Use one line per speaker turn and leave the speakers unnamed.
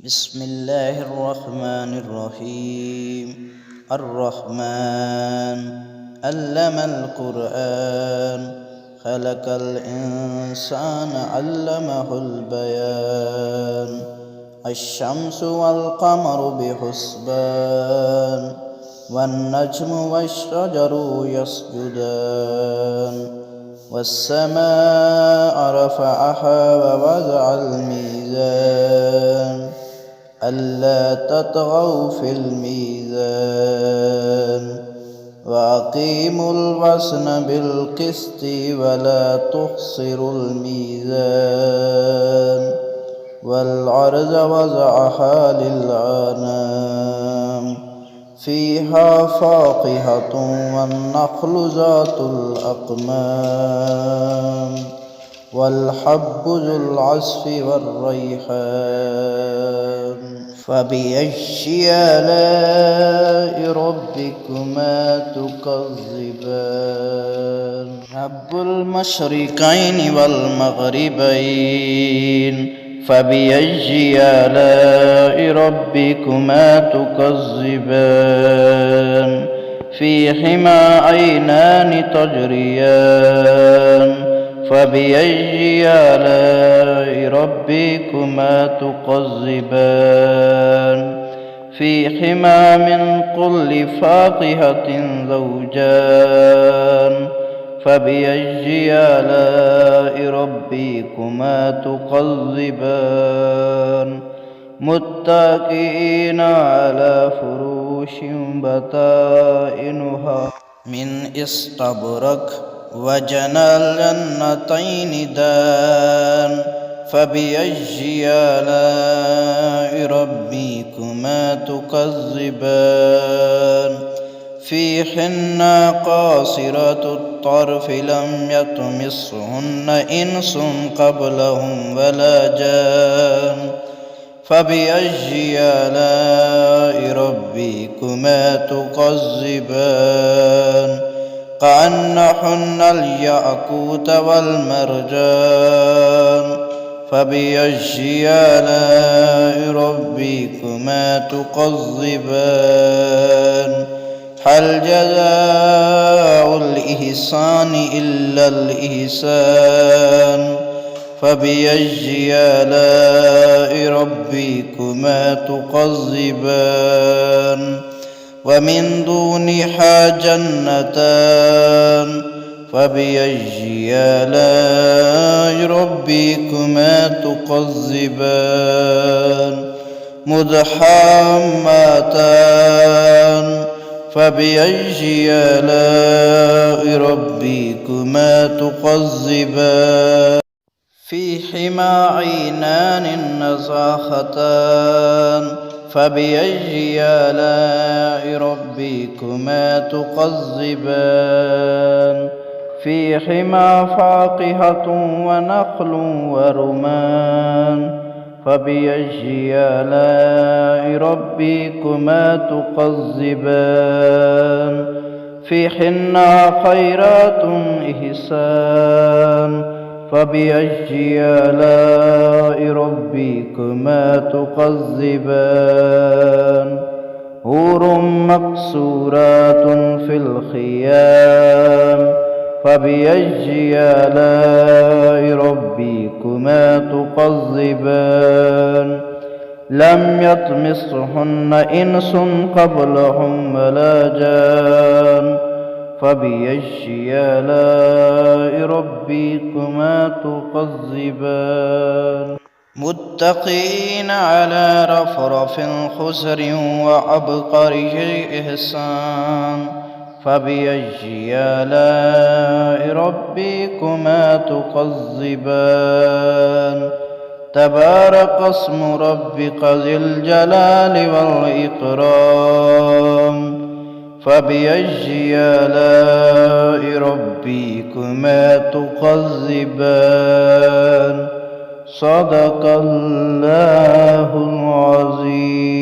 بسم الله الرحمن الرحيم. الرحمن علم القرآن خلق الإنسان علمه البيان. الشمس والقمر بحسبان والنجم والشجر يسجدان. والسماء رفعها ووضع الميزان ألا تطغوا في الميزان وأقيموا الوزن بالقسط ولا تخسروا الميزان. والأرض وضعها للأنام فيها فاكهة والنخل ذات الأكمام والحب ذو العصف والريحان. فبأي آلاء ربكما تكذبان. رب المشرقين والمغربين فبأي آلاء ربكما تكذبان. فيهما عينان تجريان فبأي آلاء ربكما تكذبان. فيهما من كل فاكهة زوجان فبأي آلاء ربكما تكذبان. متكئين على فروش بطائنها من استبرق وجنى الجنتين دان فبأي آلاء ربكما تكذبان. فيهن قاصرات الطرف لم يطمثهن إنس قبلهم ولا جان فبأي آلاء ربكما تكذبان. كأنهن الياقوت والمرجان فبأي آلاء ربكما تكذبان. هل جزاء الإحسان إلا الإحسان فبأي آلاء ربكما تكذبان. ومن دونها جنتان فبأي آلاء ربكما تكذبان. مدحامتان فبأي آلاء ربكما تكذبان. فيهما عينان نضاختان فبأي آلاء ربكما تكذبان. فيهما فاكهة ونخل ورمان فبأي آلاء ربكما تكذبان. فيهن خيرات حسان فبأي آلاء ربكما تكذبان. حور مقصورات في الخيام فبأي آلاء ربكما تكذبان. لم يطمثهن إنس قبلهم ولا جان فبأي آلاء ربكما تكذبان. متكئين على رفرف خضر وعبقري إحسان فبأي آلاء ربكما تكذبان. تبارك اسم ربك ذي الجلال والإكرام فبأي آلاء ربكما تكذبان. صدق الله العظيم.